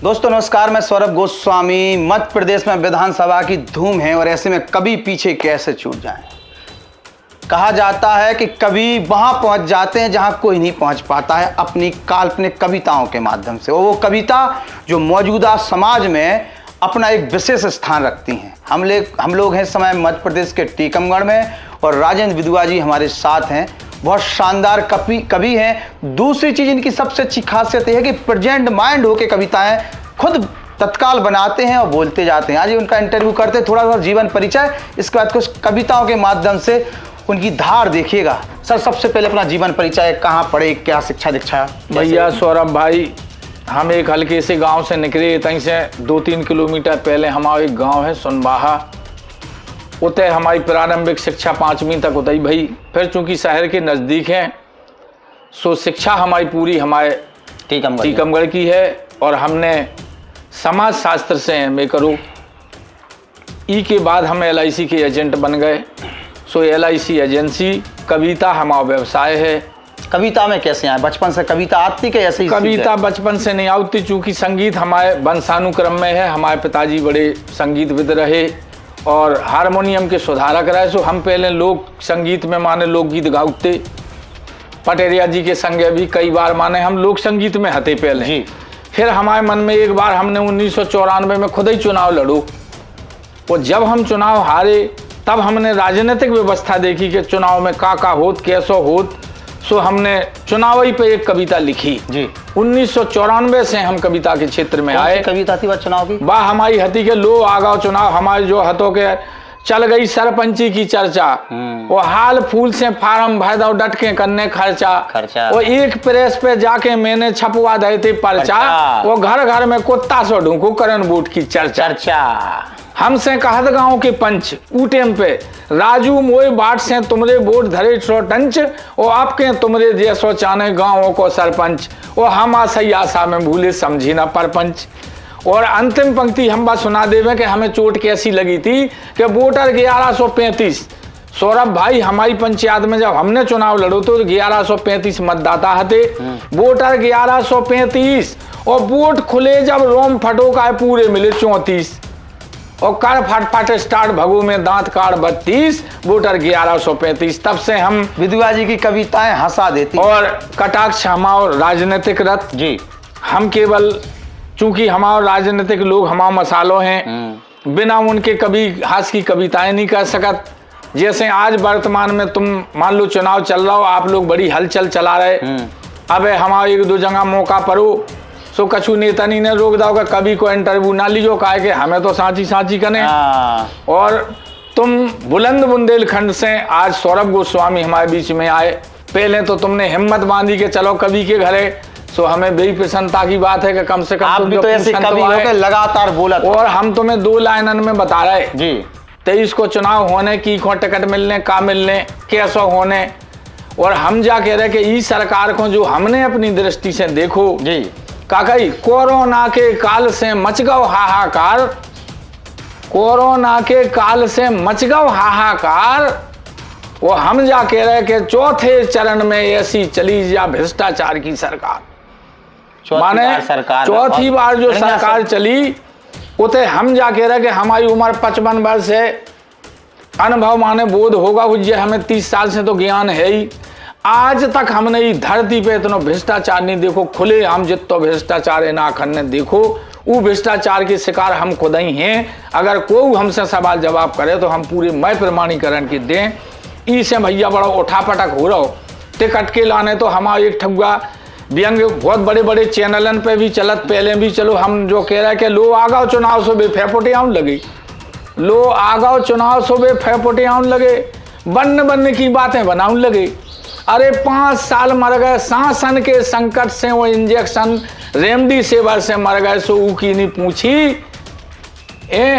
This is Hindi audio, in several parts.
दोस्तों नमस्कार, मैं सौरभ गोस्वामी। मध्य प्रदेश में विधानसभा की धूम है और ऐसे में कवि पीछे कैसे छूट जाएं। कहा जाता है कि कवि वहां पहुंच जाते हैं जहां कोई नहीं पहुंच पाता है अपनी काल्पनिक कविताओं के माध्यम से। और वो कविता जो मौजूदा समाज में अपना एक विशेष स्थान रखती हैं। हम लोग हैं इस समय मध्य प्रदेश के टीकमगढ़ में और राजेंद्र विधुआ जी हमारे साथ हैं। बहुत शानदार कवि हैं। दूसरी चीज इनकी सबसे अच्छी खासियत यह है कि प्रेजेंट माइंड होकर कविताएं खुद तत्काल बनाते हैं और बोलते जाते हैं। आज उनका इंटरव्यू करते हैं, थोड़ा सा जीवन परिचय, इसके बाद कुछ कविताओं के माध्यम से उनकी धार देखिएगा। सर, सबसे पहले अपना जीवन परिचय, कहाँ पढ़े, क्या शिक्षा दीक्षा? भैया सौरभ भाई, हम एक हल्के से गांव से निकले, तहीं से 2-3 किलोमीटर पहले हमारा एक गांव है सुनबाहा। उतने हमारी प्रारंभिक शिक्षा 5वीं तक उतई भाई। फिर चूंकि शहर के नज़दीक हैं सो शिक्षा हमारी पूरी हमारे टीकमगढ़ की है। और हमने समाज शास्त्र से एमए करो। के बाद हम LIC के एजेंट बन गए। सो LIC एजेंसी, कविता हमारा व्यवसाय है। कविता में कैसे आए? बचपन से कविता आती कि ऐसे ही? कविता बचपन से नहीं आती, चूंकि संगीत हमारे वंशानुक्रम में है। हमारे पिताजी बड़े संगीतविद रहे और हारमोनियम के सुधारक रहे। सो हम पहले लोक संगीत में माने लोकगीत गाते। पटेरिया जी के संगे भी कई बार माने हम लोक संगीत में हते पहले जी। फिर हमारे मन में एक बार हमने 1994 में खुद ही चुनाव लड़ो और जब हम चुनाव हारे तब हमने राजनीतिक व्यवस्था देखी कि चुनाव में का होत कैसो होत। सो हमने चुनाव ही पे एक कविता लिखी जी। 1994 से हम कविता के क्षेत्र में आए। कविता थी वह चुनाव की? वाह हमारी हती के लो आगाओ चुनाव, हमारे जो हतों के चल गई सरपंची की चर्चा। वो हाल फूल से फार्म भर दो डट के करने खर्चा। वो एक प्रेस पे जाके मैंने छपवा दे थे पर्चा। वो घर घर में कुत्ता सो ढूंढू करन बूट की चर्चा। हमसे कहत गांव के पंच ऊटेम पे राजू मोए बाट से तुमरे वोट धरे टंच। और आपके तुमरे जैसो चाने गांवों को सरपंच। और हम सही आशा में भूले समझी ना परपंच। और अंतिम पंक्ति हम बात सुना देवे कि हमें चोट कैसी लगी थी कि वोटर 1135। सौरभ भाई, हमारी पंचायत में जब हमने चुनाव लड़ो तो 1135 मतदाता हते। वोटर 1135 और वोट खुले जब रोम फटोका पूरे मिले 34। और कर फट स्टार्ट भगो में दांत काट 32। वोटर 1135। तब से हम विधुआ जी की कविताएं हंसा देती और कटाक्ष हमारा राजनीतिक रथ जी। हम केवल चूंकि हमारे राजनीतिक लोग हमारे मसालों हैं, बिना उनके कभी हास की कविताएं नहीं कर सकत। जैसे आज वर्तमान में तुम मान लो चुनाव चल रहा हो, आप लोग बड़ी हलचल चला रहे। अब हमारे 1-2 जगह मौका पड़ो सो कछु नेता नहीं ने रोक दाओ कभी को इंटरव्यू ना लीजो, काहे के हमें तो सांची कने। और तुम बुलंद बुंदेलखंड से आज सौरभ गोस्वामी हमारे बीच में आए। पहले तो तुमने हिम्मत बांधी के चलो कवि के घरे। सो हमें बड़ी प्रसन्नता की बात है कि कम से कम आप भी तो ऐसे कवि हो के लगातार बोला। और हम तुम्हें 2 लाइनन में बता रहे जी। 23 को चुनाव होने की को टिकट मिलने का मिलने कैसा होने। और हम जा कह रहे कि इस सरकार को जो हमने अपनी दृष्टि से देखो जी काकाई, कोरोना के काल से मच गओ हाहाकार। कोरोना के काल से मच गओ हाहाकार। वो हम जा कह रहे कि चौथे चरण में ऐसी चली जा भ्रष्टाचार की सरकार। माने चौथी बार जो सरकार चली उते हम जा कह रहे कि हमारी उम्र 55 वर्ष है। अनुभव माने बोध होगा हुज्जे, हमें 30 साल से तो ज्ञान है ही। आज तक हमने इस धरती पे इतना भ्रष्टाचार नहीं देखो। खुले हम जितो भ्रष्टाचार है ना खन्ने देखो। वो भ्रष्टाचार के शिकार हम खुद ही हैं। अगर कोई हमसे सवाल जवाब करे तो हम पूरे मय प्रमाणीकरण के दें। इसे भैया बड़ा उठापटक हो रहा हो टिकट के लाने तो हमारा एक ठगुआ व्यंग बहुत बड़े बड़े चैनलन पे भी चलत। पहले भी चलो हम जो कह रहे हैं कि लो आगाओ चुनाव सो बेफेपोटे आउन लगे। लो आगाओ चुनाव सो बेफेपोटे आउन लगे। बन्न की बातें बनाउन लगे। अरे 5 साल मर गए शासन के संकट से। वो इंजेक्शन रेमडेसिविर से मर गए सो ऊ की नहीं पूछी।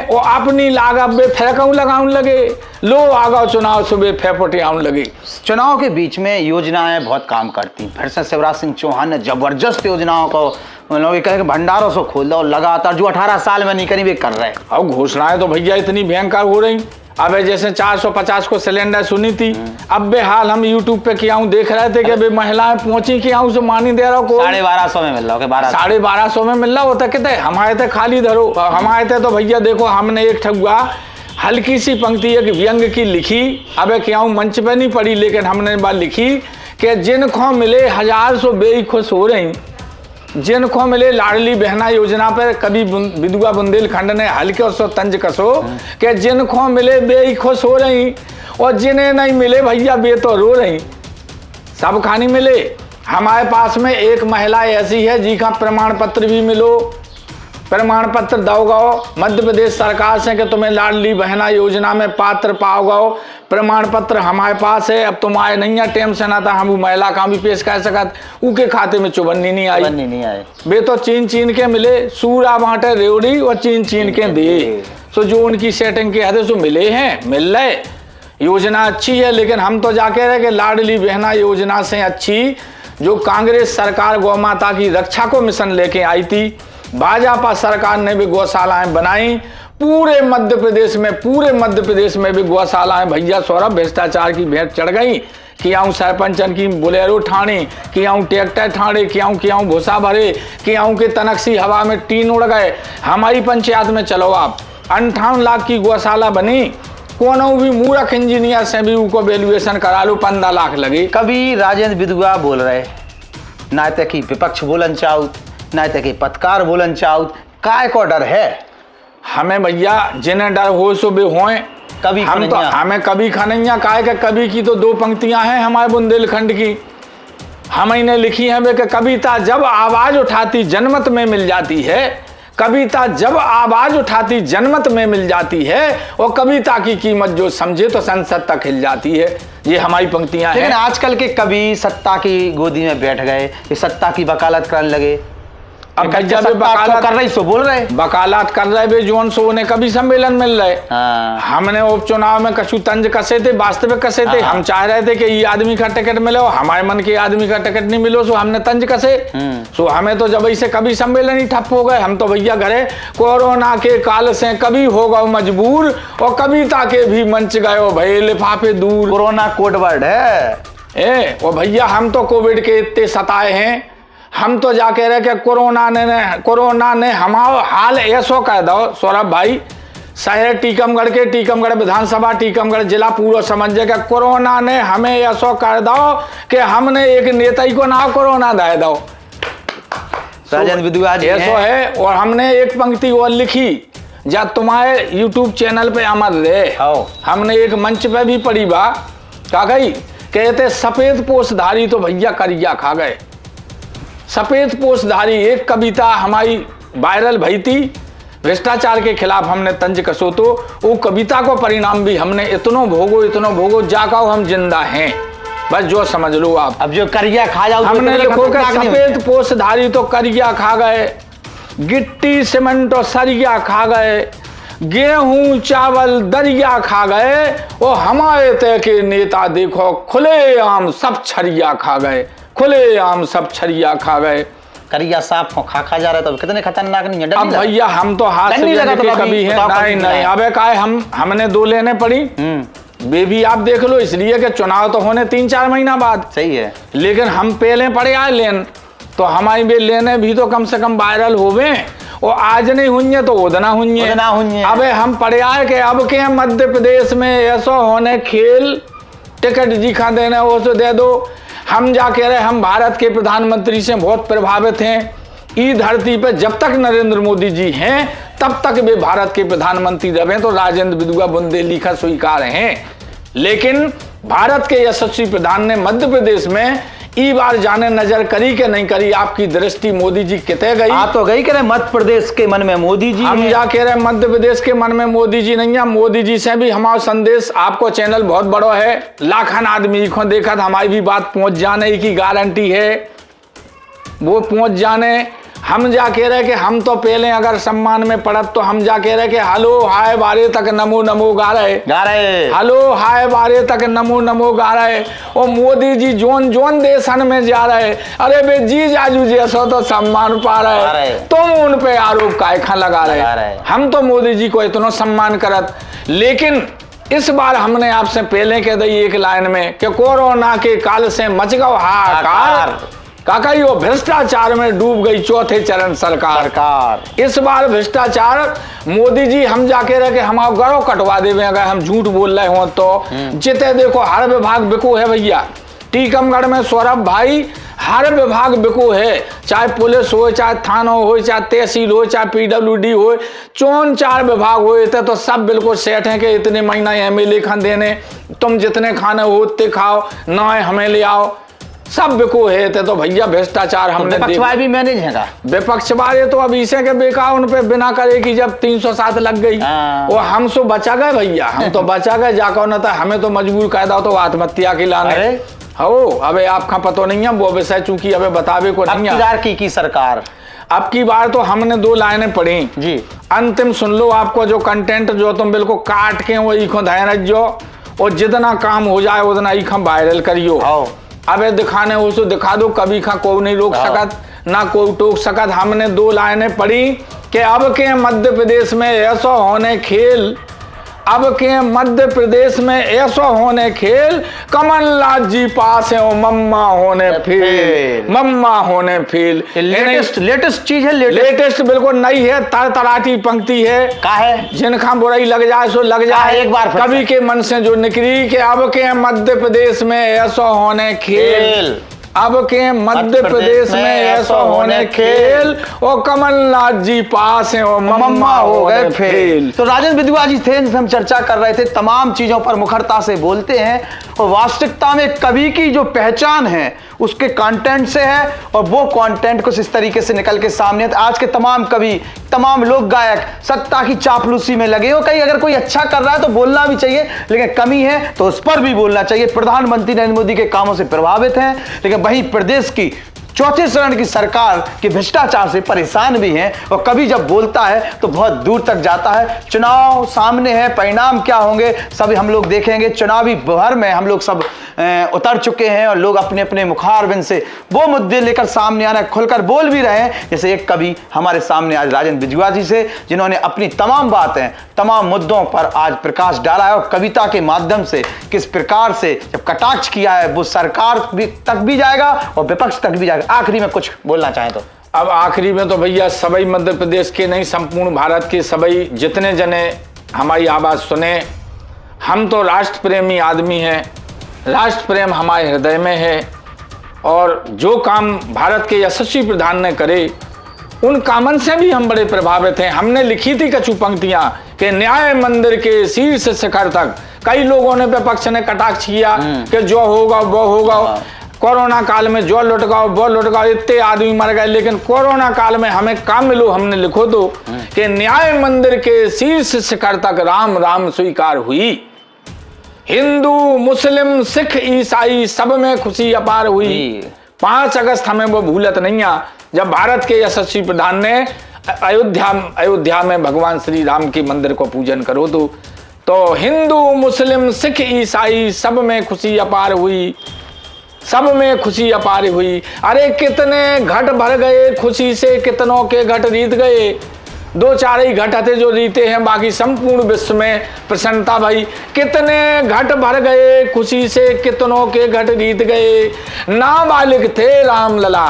वो अपनी लागत बे फेंकऊ लगाउन लगे। लो आगाओ चुनाव सुबह फेपोटे आउन लगे। चुनाव के बीच में योजनाएं बहुत काम करती। फिर से शिवराज सिंह चौहान ने जबरदस्त योजनाओं को कहे भंडारों से खोल दो लगातार, जो 18 साल में नहीं करी वे कर रहे। अब घोषणाएं तो भैया इतनी भयंकर हो रही। अब जैसे 450 को सिलेंडर सुनी थी, अब बेहाल हम यूट्यूब पे क्या देख रहे थे कि महिलाएं पहुंची क्या से मानी दे रहा को 1250 में मिल रहा है, 1250 में मिल रहा होता। कहते हम आए थे खाली धरो, हम आए थे तो भैया देखो हमने एक ठगुआ हल्की सी पंक्ति एक व्यंग की लिखी, अब क्या मंच पे नहीं पड़ी, लेकिन हमने बात लिखी कि जिनको मिले 1000 सो बेई खुश हो रही, जिनको मिले लाडली बहना योजना पर कभी विधवा बुंदेलखंड ने हल्के सो तंज कसो कि जिनको मिले बेई खुश हो रही, और जिन्हें नहीं मिले भैया बे तो रो रही। सब खानी मिले। हमारे पास में एक महिला ऐसी है जी का प्रमाण पत्र भी मिलो, प्रमाण पत्र दोगाओ मध्य प्रदेश सरकार से कि तुम्हें लाडली बहना योजना में पात्र पाओगाओ, प्रमाण पत्र हमारे पास है। अब तुम आए नहीं है टाइम से ना था, हम महिला का भी पेश कर सकत, उनके खाते में चुबन्नी नहीं आई, वे तो चीन के मिले, सूरा बांटे रेवड़ी और चीन के दे। तो जो उनकी सेटिंग के हद सो मिले हैं, मिल रहे, योजना अच्छी है। लेकिन हम तो जाके रहे कि लाडली बहना योजना से अच्छी जो कांग्रेस सरकार गौ माता की रक्षा को मिशन लेके आई थी, भाजपा सरकार ने भी गौशालाएं बनाई पूरे मध्य प्रदेश में भी गौशालाएं। भैया सौरभ भ्रष्टाचार की भेंट चढ़ गई कि आऊँ सरपंचन की बोलेरो ठाणे, कि आऊँ ट्रैक्टर ठाणे, कि आऊँ भूसा भरे, कि आऊँ के तनकसी हवा में टीन उड़ गए। हमारी पंचायत में चलो आप 58 लाख की गौशाला बनी, कोनो भी मूर्ख इंजीनियर से भी उनको वैल्यूएशन करा लो 15 लाख लगे। कभी राजेंद्र विधवा बोल रहे, ना तक की विपक्ष बोलन चाहूत, ना तक पत्रकार बोलन चाहूत, काय को डर है? हमें भैया जिन्हें डर हो सो बे होए, कभी हम तो हमें कभी खनैया काय के कभी की तो 2 पंक्तियां हैं हमारे बुंदेलखंड की, हमने लिखी है कि कविता जब आवाज उठाती जनमत में मिल जाती है, कविता जब आवाज उठाती जनमत में मिल जाती है, और कविता की कीमत जो समझे तो संसद तक हिल जाती है। ये हमारी पंक्तियां हैं। लेकिन आजकल के कवि सत्ता की गोदी में बैठ गए, ये सत्ता की वकालत करने लगे। अब जब वकालत कर रही सो बोल रहे, वकालत कर रहे बे जोन सो ने कभी सम्मेलन मिल रहे। हमने उपचुनाव में कछु तंज कसे थे, वास्तविक कसे थे। हम चाह रहे थे कि ये आदमी का टिकट मिले, हमारे मन के आदमी का टिकट नहीं मिलो, सो हमने तंज कसे। सो हमें तो जब ऐसे कभी सम्मेलन ही ठप हो गए, हम तो भैया घरे कोरोना के काल से कभी हो गए मजबूर, और कविता के भी मंच गए भय लिफाफे दूर। कोरोना कोड वर्ड है और भैया हम तो कोविड के इतने सताए हैं, हम तो जाके रहे कि कोरोना ने हमारा हाल ऐसो कह दो सौरभ भाई, शहर टीकमगढ़ के, टीकमगढ़ विधानसभा, टीकमगढ़ जिला पूरा समझे कि कोरोना ने हमें ऐसो कर दो कि हमने एक नेता ही को ना कोरोना दे दो। राजेंद्र विधवा जी ऐसो है। और हमने एक पंक्ति और लिखी जब तुम्हारे यूट्यूब चैनल पे अमर रहे, हमने एक मंच पे भी पढ़ी बा, क्या गई कहते सफेद पोषधारी तो भैया करिया खा गए। सफेद पोषधारी एक कविता हमारी वायरल भई थी, भ्रष्टाचार के खिलाफ हमने तंज कसो, तो वो कविता को परिणाम भी हमने इतनो भोगो जाकाओ हम जिंदा हैं, बस जो समझ लो आप। अब जो करिया खा जाओ, हमने लिखो कि सफेद पोषधारी तो करिया खा गए, गिट्टी सीमेंट और सरिया खा गए, गेहूं चावल दरिया खा गए, और हमारे तय के नेता देखो खुलेआम सब छरिया खा गए, खुलेआम सब छरिया खा गए। करिया साफ खा जा रहा है, तो कितने खतरनाक नहीं है। अब भैया हम तो हाथ से लेके कभी है नहीं अबे काय हमने 2 लेने पड़ी, वे भी आप देख लो, इसलिए कि चुनाव तो होने 3-4 महीना बाद। सही है, लेकिन हम पहले पड़े आए लेन, तो हमारी भी लेने भी तो कम से कम वायरल होवे, और आज नहीं हुई तो उदना हुई। अबे हम पड़े आए कि अब के मध्य प्रदेश में ऐसा होने खेल, टिकट जी खा देना वो तो दे दो। हम जा कह रहे हम भारत के प्रधानमंत्री से बहुत प्रभावित हैं, ई धरती पे जब तक नरेंद्र मोदी जी हैं तब तक वे भारत के प्रधानमंत्री रहे, तो राजेंद्र विधवा बुंदेली का स्वीकार हैं। लेकिन भारत के यशस्वी प्रधान ने मध्य प्रदेश में ई बार जाने नजर करी कि नहीं करी, आपकी दृष्टि मोदी जी कितने गई? आ तो गई कह मध्य प्रदेश के मन में मोदी जी, हम जा कह रहे मध्य प्रदेश के मन में मोदी जी नहीं है। मोदी जी से भी हमारा संदेश, आपको चैनल बहुत बड़ा है, लाखन आदमी को देखा हमारी भी बात पहुंच जाने की गारंटी है, वो पहुंच जाने। हम जा कह रहे कि हम तो पहले अगर सम्मान में पड़त तो हम जा कह रहे कि हलो हाय बारे तक नमो नमो गा रहे, हलो हाय बारे तक नमो नमो गा रहे। और मोदी जी जोन देशन में जा रहे, अरे बे जी जाजू जैसो तो सम्मान पा रहे, तुम उन पे आरोप काय खा लगा रहे। हम तो मोदी जी को इतना सम्मान करत, लेकिन इस बार हमने आपसे पहले कह दी एक लाइन में कि कोरोना के काल से मच गओ हाहाकार, काका यो भ्रष्टाचार में डूब गई चौथे चरण सरकार। इस बार भ्रष्टाचार मोदी जी हम जाके रहे हम आप गरो कटवा देवे अगर हम झूठ बोल रहे हो तो। जिते देखो हर विभाग बिको है भैया। टीकमगढ़ में सौरभ भाई हर विभाग बिको है, चाहे पुलिस हो, चाहे थाना हो, चाहे तहसील हो, चाहे पीडब्ल्यूडी हो, 4 विभाग हो, तो सब बिल्कुल सेट है कि इतने महीना एमएलए खान देने, तुम जितने खाने हो उतने खाओ, ना हमें ले आओ, सब बिको है। तो भैया भ्रष्टाचार हमने विपक्ष भी मैनेज है। विपक्ष वाले तो अब इसे के बेकार उन पे बिना करे कि जब 307 लग गई वो हम सो बचा गए भैया, हम तो बचा गए जाकर न था, हमें तो मजबूर कर दो तो आत्महत्या की लाने हो। अबे आपका पता नहीं है वो विषय, चूंकि अबे बतावे को नहीं है की सरकार। अब की बार तो हमने 2 लाइनें पढ़ी जी, अंतिम सुन लो। आपको जो कंटेंट जो तुम बिल्कुल काट के वो इखो ध्यान रखो, और जितना काम हो जाए उतना इखो वायरल करियो। अबे दिखाने हो तो दिखा दो, कभी खा कोई नहीं रोक सकत ना कोई टोक सकत। हमने 2 लाइनें पढ़ी कि अब के मध्य प्रदेश में ऐसा होने खेल, अब के मध्य प्रदेश में ऐसा होने खेल, कमलनाथ जी पास है मम्मा होने फेल, मम्मा होने फेल। लेटेस्ट चीज है, लेटेस्ट बिल्कुल नई है, तराटी पंक्ति है। का है जिनका बुराई लग जाए सो लग जाए, एक बार कवि के मन से जो निकली कि अब के मध्य प्रदेश में ऐसा होने खेल, अब के मध्य प्रदेश में ऐसा होने खेल, और कमलनाथ जी पास हैं और मम्मा हो गए फेल। तो राजेंद्र विद्वान जी थे जिनसे हम चर्चा कर रहे थे, तमाम चीजों पर मुखरता से बोलते हैं और वास्तविकता में कवि की जो पहचान है उसके कंटेंट से है, और वो कंटेंट कुछ इस तरीके से निकल के सामने है। आज के तमाम कवि, तमाम लोक गायक सत्ता की चापलूसी में लगे हो। कहीं अगर कोई अच्छा कर रहा है तो बोलना भी चाहिए, लेकिन कमी है तो उस पर भी बोलना चाहिए। प्रधानमंत्री नरेंद्र मोदी के कामों से प्रभावित हैं, लेकिन वहीं प्रदेश की चौथे चरण की सरकार के भ्रष्टाचार से परेशान भी हैं, और कभी जब बोलता है तो बहुत दूर तक जाता है। चुनाव सामने है, परिणाम क्या होंगे सभी हम लोग देखेंगे। चुनावी भर में हम लोग सब उतर चुके हैं और लोग अपने अपने मुखारबिन से वो मुद्दे लेकर सामने आना खुलकर बोल भी रहे हैं। जैसे एक कवि हमारे सामने आज राजेंद्र विद्वान जी से, जिन्होंने अपनी तमाम बातें, तमाम मुद्दों पर आज प्रकाश डाला है, और कविता के माध्यम से किस प्रकार से जब कटाक्ष किया है वो सरकार तक भी जाएगा और विपक्ष तक भी जाएगा। आखिरी में कुछ बोलना चाहें तो? अब आखिरी में तो भैया सभी मध्य प्रदेश के नहीं, संपूर्ण भारत के सभी जितने जने हमारी आवाज सुने, हम तो राष्ट्र प्रेमी आदमी हैं, राष्ट्र प्रेम हमारे हृदय में है, और जो काम भारत के यशस्वी प्रधान ने करे उन कामन से भी हम बड़े प्रभावित हैं। हमने लिखी थी कछु पंक्तियां कि न्याय मंदिर के शीर्ष शिखर तक, कई लोगों ने विपक्ष ने कटाक्ष किया कि जो होगा वो होगा, कोरोना काल में जो लुटकाओ वो लुटकाओ, इतने आदमी मर गए, लेकिन कोरोना काल में हमें काम मिलो। हमने लिखो तो कि न्याय मंदिर के शीर्ष शिखर तक राम राम स्वीकार हुई, हिंदू मुस्लिम सिख ईसाई सब में खुशी अपार हुई। 5 अगस्त हमें वो भूलत नहीं है, जब भारत के यशस्वी प्रधान ने अयोध्या में भगवान श्री राम के मंदिर को पूजन करो तो हिंदू मुस्लिम सिख ईसाई सब में खुशी अपार हुई, सब में खुशी अपार हुई। अरे कितने घट भर गए खुशी से, कितनों के घट रीत गए, 2-4 ही घट थे जो रीते हैं, बाकी संपूर्ण विश्व में प्रसन्नता भाई। कितने घट भर गए खुशी से, कितनों के घट रीत गए, नाबालिग थे राम लला,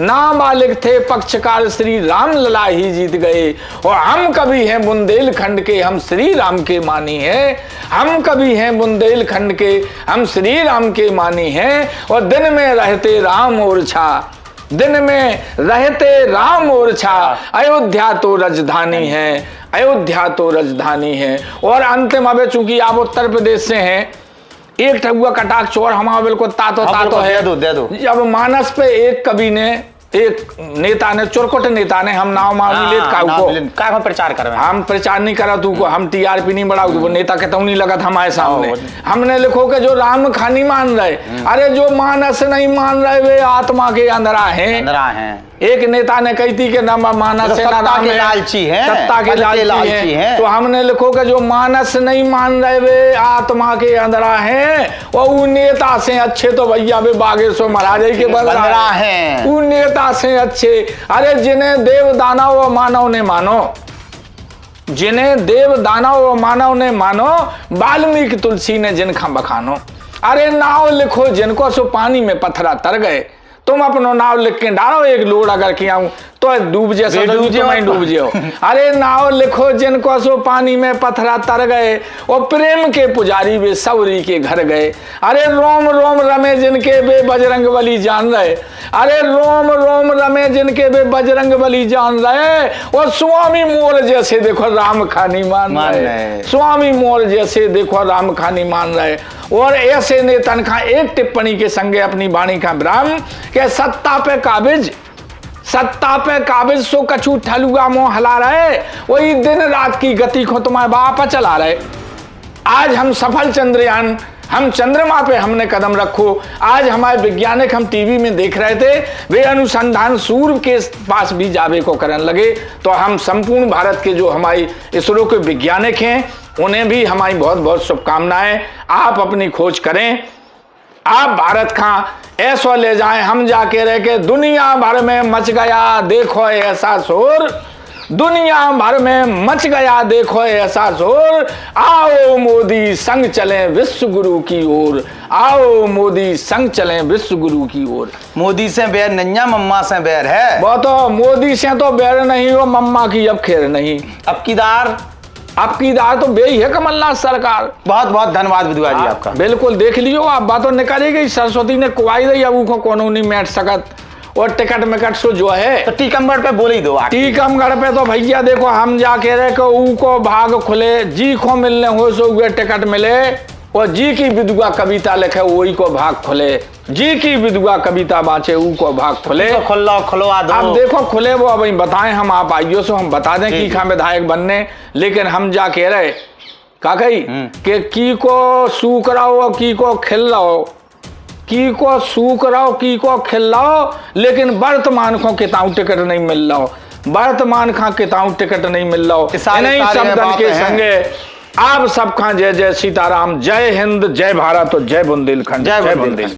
नाबालिग थे पक्षकार श्री राम लला ही जीत गए। और हम कभी हैं बुंदेलखंड के, हम श्री राम के मानी हैं, हम कभी हैं बुंदेलखंड के, हम श्री राम के मानी हैं। और दिन में रहते राम और छा, दिन में रहते राम और छा, अयोध्या तो राजधानी है, अयोध्या तो राजधानी है। और अंतिम, अब चूंकि आप उत्तर प्रदेश से हैं, एक ठगुआ कटाक्ष और हमारा बिल्कुल तातो है। दे दो। जब मानस पे एक कवि ने, एक नेता ने, चुरकुट नेता ने, हम नाम का प्रचार कर रहे हैं, हम प्रचार नहीं करा तू को, हम टीआरपी नहीं बढ़ा, वो नेता कहता नहीं लगा था हमारे सामने। हमने लिखो कि जो राम खानी मान रहे, अरे जो मानस नहीं मान रहे वे आत्मा के अंदरा हैं। एक नेता ने कही थी कि ना मानस है ना राम है, लालची है, सत्ता के लालची है। तो हमने लिखो कि जो मानस नहीं मान रहे वे आत्मा के अंदरा हैं, और उन नेता से अच्छे तो भैया वे बागेश्वर महाराज के बंदरा हैं, उन नेता से अच्छे। अरे जिन्हें देव दानव व मानव ने मानो, जिन्हें देव दानव और मानव ने मानो, वाल्मीकि तुलसी ने जिनका बखानो। अरे नाव लिखो जिनको सो पानी में पत्थरा तर गए, तुम अपनो नाव लिख के डालो एक लोड अगर किया तो डूब जैसे डूब जियो। अरे नाव लिखो जिनको सो पानी में पत्थरा तर गए, और प्रेम के पुजारी वे सवरी के घर गए। अरे रोम रोम रमे जिनके वे बजरंग बली जान रहे, अरे रोम रोम रमे जिनके वे बजरंग बली जान रहे, और स्वामी मोर जैसे देखो राम खानी मान रहे, स्वामी मोर जैसे देखो राम खानी मान रहे। और ऐसे ने तनखा एक टिप्पणी के संगे अपनी वाणी का विराम के सत्ता पे काबिज सो कछु ठलुआ मोह हला रहे, वही दिन रात की गति को तुम्हारे बाप चला रहे। आज हम सफल चंद्रयान, हम चंद्रमा पे हमने कदम रखो। आज हमारे वैज्ञानिक हम टीवी में देख रहे थे, वे अनुसंधान सूर्य के पास भी जावे को करने लगे। तो हम संपूर्ण भारत के जो हमारी इसरो के वैज्ञानिक हैं उन्हें भी हमारी बहुत बहुत शुभकामनाएं। आप अपनी खोज करें, आप भारत का ऐसा ले जाएं, हम जाके रह के दुनिया भर में मच गया देखो ऐसा शोर, दुनिया भर में मच गया देखो ऐसा शोर, आओ मोदी संग चलें विश्व गुरु की ओर, आओ मोदी संग चलें विश्व गुरु की ओर। मोदी से बैर नैया मम्मा से बैर है, वो तो मोदी से तो बैर नहीं हो, मम्मा की अब खैर नहीं। अब की दार तो बे ही है कमलनाथ सरकार। बहुत बहुत धन्यवाद विधवा जी आपका। बिल्कुल देख लियो, आप बातों निकाली गई, सरस्वती ने कुआई दी, अब को कोनो नहीं मैट सकत। और टिकट मिकट सो जो है तो टीकमगढ़ पे बोल ही दो। टीकमगढ़ पे तो भैया देखो हम जाके रहे को ऊ को भाग खुले, जी को मिलने हो सो हुए टिकट मिले, और जी की विधवा कविता लिखे वही को भाग खुले, जी की विधवा कविता बाँचे ऊ को भाग खुले। तो खुलवा दो। अब देखो खुले वो अब बताएं हम, आप आइयो सो हम बता दें कि खा विधायक बनने, लेकिन हम जा कह रहे का कही कि की को सूख रहो की को खिल रहो, की को सूख रहो की को खिल रहो, लेकिन वर्तमान को किताब टिकट नहीं मिल रहा, वर्तमान का किताब टिकट नहीं मिल रहा। नहीं शब्दन के संगे आप सबका जय जय सीताराम, जय हिंद, जय भारत और जय बुंदेलखंड, जय बुंदेलखंड।